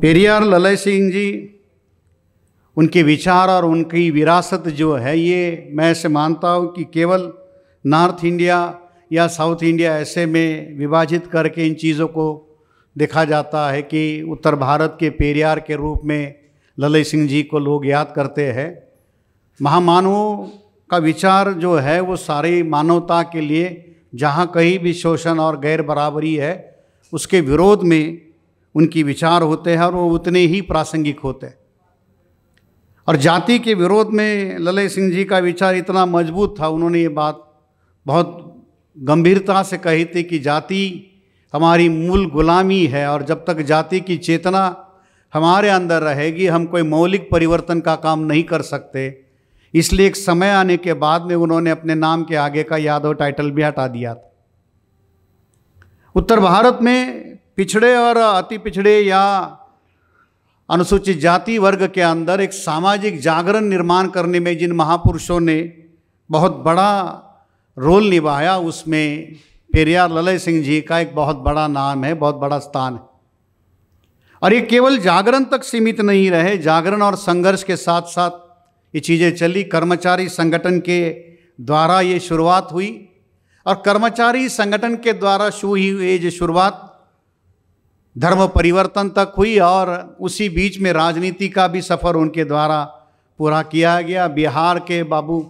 पेरियार ललय सिंह जी, उनके विचार और उनकी विरासत जो है, ये मैं ऐसे मानता हूँ कि केवल नॉर्थ इंडिया या साउथ इंडिया ऐसे में विभाजित करके इन चीज़ों को देखा जाता है कि उत्तर भारत के पेरियार के रूप में ललय सिंह जी को लोग याद करते हैं। महामानवों का विचार जो है वो सारी मानवता के लिए, जहाँ कहीं भी शोषण और गैर बराबरी है उसके विरोध में उनकी विचार होते हैं और वो उतने ही प्रासंगिक होते हैं। और जाति के विरोध में ललय सिंह जी का विचार इतना मजबूत था, उन्होंने ये बात बहुत गंभीरता से कही थी कि जाति हमारी मूल गुलामी है और जब तक जाति की चेतना हमारे अंदर रहेगी हम कोई मौलिक परिवर्तन का काम नहीं कर सकते। इसलिए एक समय आने के बाद में उन्होंने अपने नाम के आगे का यादव टाइटल भी हटा दिया था। उत्तर भारत में पिछड़े और अति पिछड़े या अनुसूचित जाति वर्ग के अंदर एक सामाजिक जागरण निर्माण करने में जिन महापुरुषों ने बहुत बड़ा रोल निभाया, उसमें पेरियार ललय सिंह जी का एक बहुत बड़ा नाम है, बहुत बड़ा स्थान है। और ये केवल जागरण तक सीमित नहीं रहे, जागरण और संघर्ष के साथ साथ ये चीज़ें चली। कर्मचारी संगठन के द्वारा ये शुरुआत हुई और कर्मचारी संगठन के द्वारा ये जो शुरुआत धर्म परिवर्तन तक हुई और उसी बीच में राजनीति का भी सफ़र उनके द्वारा पूरा किया गया। बिहार के बाबू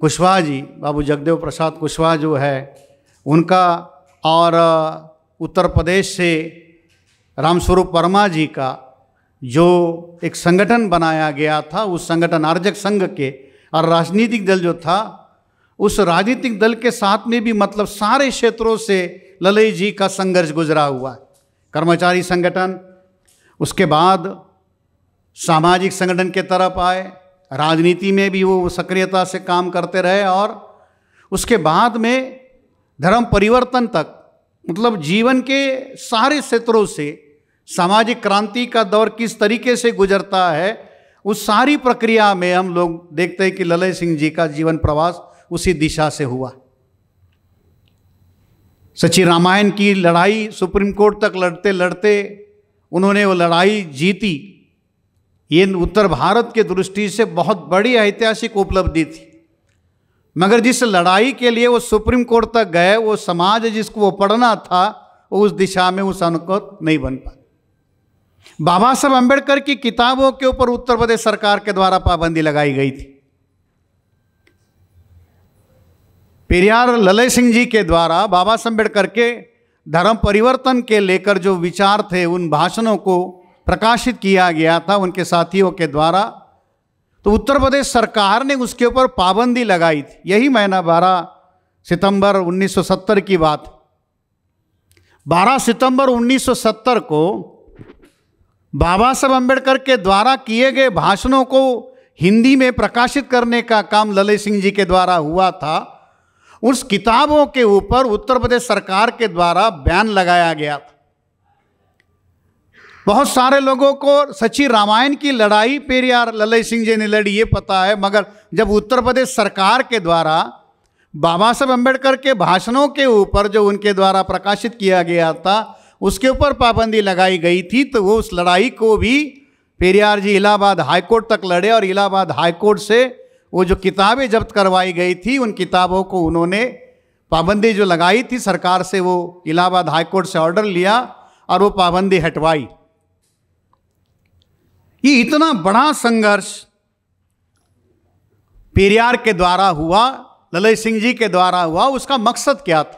कुशवाहा जी, बाबू जगदेव प्रसाद कुशवाहा जो है उनका, और उत्तर प्रदेश से रामस्वरूप वर्मा जी का जो एक संगठन बनाया गया था, उस संगठन आर्जक संघ के, और राजनीतिक दल जो था उस राजनीतिक दल के साथ में भी मतलब सारे क्षेत्रों से ललय जी का संघर्ष गुजरा हुआ है। कर्मचारी संगठन, उसके बाद सामाजिक संगठन के तरफ आए, राजनीति में भी वो सक्रियता से काम करते रहे और उसके बाद में धर्म परिवर्तन तक, मतलब जीवन के सारे क्षेत्रों से सामाजिक क्रांति का दौर किस तरीके से गुजरता है, उस सारी प्रक्रिया में हम लोग देखते हैं कि ललय सिंह जी का जीवन प्रवास उसी दिशा से हुआ। सच्ची रामायण की लड़ाई सुप्रीम कोर्ट तक लड़ते लड़ते उन्होंने वो लड़ाई जीती। ये उत्तर भारत के दृष्टि से बहुत बड़ी ऐतिहासिक उपलब्धि थी, मगर जिस लड़ाई के लिए वो सुप्रीम कोर्ट तक गए, वो समाज जिसको वो पढ़ना था वो उस दिशा में उस अनुकूल नहीं बन पाया। बाबा साहब अम्बेडकर की किताबों के ऊपर उत्तर प्रदेश सरकार के द्वारा पाबंदी लगाई गई थी। पेरियार ललय सिंह जी के द्वारा बाबा साहब अम्बेडकर के धर्म परिवर्तन के लेकर जो विचार थे, उन भाषणों को प्रकाशित किया गया था उनके साथियों के द्वारा, तो उत्तर प्रदेश सरकार ने उसके ऊपर पाबंदी लगाई थी। यही महीना 12 सितंबर 1970 की बात। 12 सितंबर 1970 को बाबा साहब अम्बेडकर के द्वारा किए गए भाषणों को हिंदी में प्रकाशित करने का काम ललय सिंह जी के द्वारा हुआ था। उस किताबों के ऊपर उत्तर प्रदेश सरकार के द्वारा बैन लगाया गया था। बहुत सारे लोगों को सच्ची रामायण की लड़ाई पेरियार ललय सिंह जी ने लड़ी ये पता है, मगर जब उत्तर प्रदेश सरकार के द्वारा बाबा साहब अम्बेडकर के भाषणों के ऊपर जो उनके द्वारा प्रकाशित किया गया था उसके ऊपर पाबंदी लगाई गई थी, तो वो उस लड़ाई को भी पेरियार जी इलाहाबाद हाईकोर्ट तक लड़े और इलाहाबाद हाईकोर्ट से वो जो किताबें जब्त करवाई गई थी उन किताबों को उन्होंने, पाबंदी जो लगाई थी सरकार से, वो इलाहाबाद हाईकोर्ट से ऑर्डर लिया और वो पाबंदी हटवाई। ये इतना बड़ा संघर्ष पेरियार के द्वारा हुआ, ललय सिंह जी के द्वारा हुआ। उसका मकसद क्या था?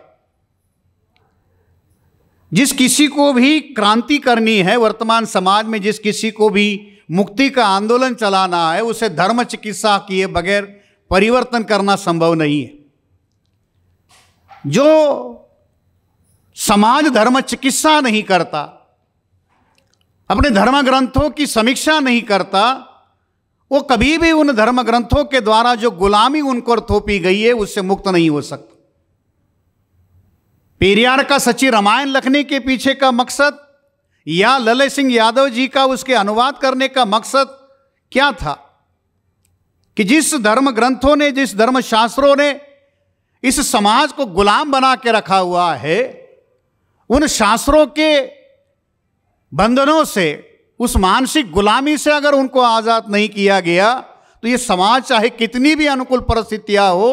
जिस किसी को भी क्रांति करनी है वर्तमान समाज में, जिस किसी को भी मुक्ति का आंदोलन चलाना है, उसे धर्म चिकित्सा किए बगैर परिवर्तन करना संभव नहीं है। जो समाज धर्म चिकित्सा नहीं करता, अपने धर्म ग्रंथों की समीक्षा नहीं करता, वो कभी भी उन धर्म ग्रंथों के द्वारा जो गुलामी उनको थोपी गई है उससे मुक्त नहीं हो सकता। पेरियार का सच्ची रामायण लिखने के पीछे का मकसद या ललय सिंह यादव जी का उसके अनुवाद करने का मकसद क्या था कि जिस धर्म ग्रंथों ने, जिस धर्म शास्त्रों ने इस समाज को गुलाम बना के रखा हुआ है, उन शास्त्रों के बंधनों से, उस मानसिक गुलामी से अगर उनको आज़ाद नहीं किया गया तो ये समाज चाहे कितनी भी अनुकूल परिस्थितियां हो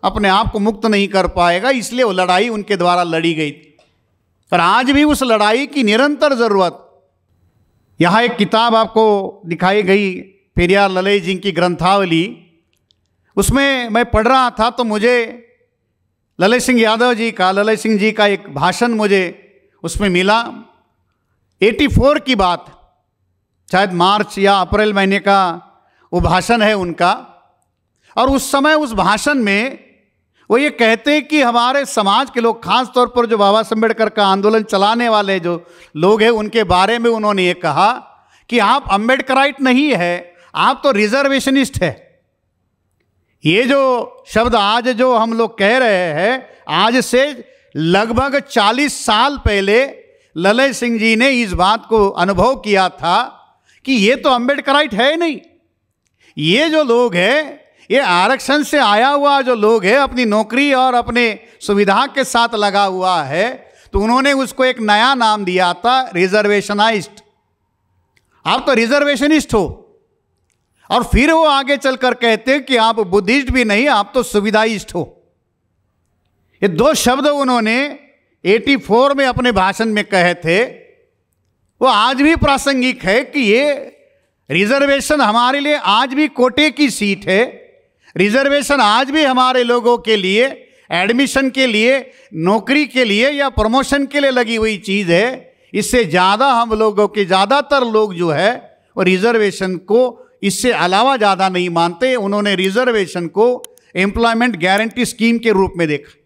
अपने आप को मुक्त नहीं कर पाएगा। इसलिए वो लड़ाई उनके द्वारा लड़ी गई थी और आज भी उस लड़ाई की निरंतर ज़रूरत। यहाँ एक किताब आपको दिखाई गई, पेरियार ललई जी की ग्रंथावली, उसमें मैं पढ़ रहा था तो मुझे ललई सिंह जी का एक भाषण मुझे उसमें मिला। 84 की बात, शायद मार्च या अप्रैल महीने का वो भाषण है उनका। और उस समय उस भाषण में वो ये कहते हैं कि हमारे समाज के लोग, खास तौर पर जो बाबा साहब अम्बेडकर का आंदोलन चलाने वाले जो लोग हैं, उनके बारे में उन्होंने ये कहा कि आप अम्बेडकराइट नहीं है, आप तो रिजर्वेशनिस्ट है। ये जो शब्द आज जो हम लोग कह रहे हैं, आज से लगभग 40 साल पहले ललई सिंह जी ने इस बात को अनुभव किया था कि ये तो अम्बेडकराइट है नहीं। ये जो लोग हैं, ये आरक्षण से आया हुआ जो लोग है, अपनी नौकरी और अपने सुविधा के साथ लगा हुआ है, तो उन्होंने उसको एक नया नाम दिया था, रिजर्वेशनाइस्ट। आप तो रिजर्वेशनिस्ट हो। और फिर वो आगे चलकर कहते हैं कि आप बुद्धिस्ट भी नहीं, आप तो सुविधाइस्ट हो। ये दो शब्द उन्होंने 84 में अपने भाषण में कहे थे, वो आज भी प्रासंगिक है कि ये रिजर्वेशन हमारे लिए आज भी कोटे की सीट है। रिजर्वेशन आज भी हमारे लोगों के लिए एडमिशन के लिए, नौकरी के लिए या प्रमोशन के लिए लगी हुई चीज़ है। इससे ज़्यादा हम लोगों के ज़्यादातर लोग जो है वो रिजर्वेशन को इससे अलावा ज़्यादा नहीं मानते। उन्होंने रिजर्वेशन को एम्प्लॉयमेंट गारंटी स्कीम के रूप में देखा।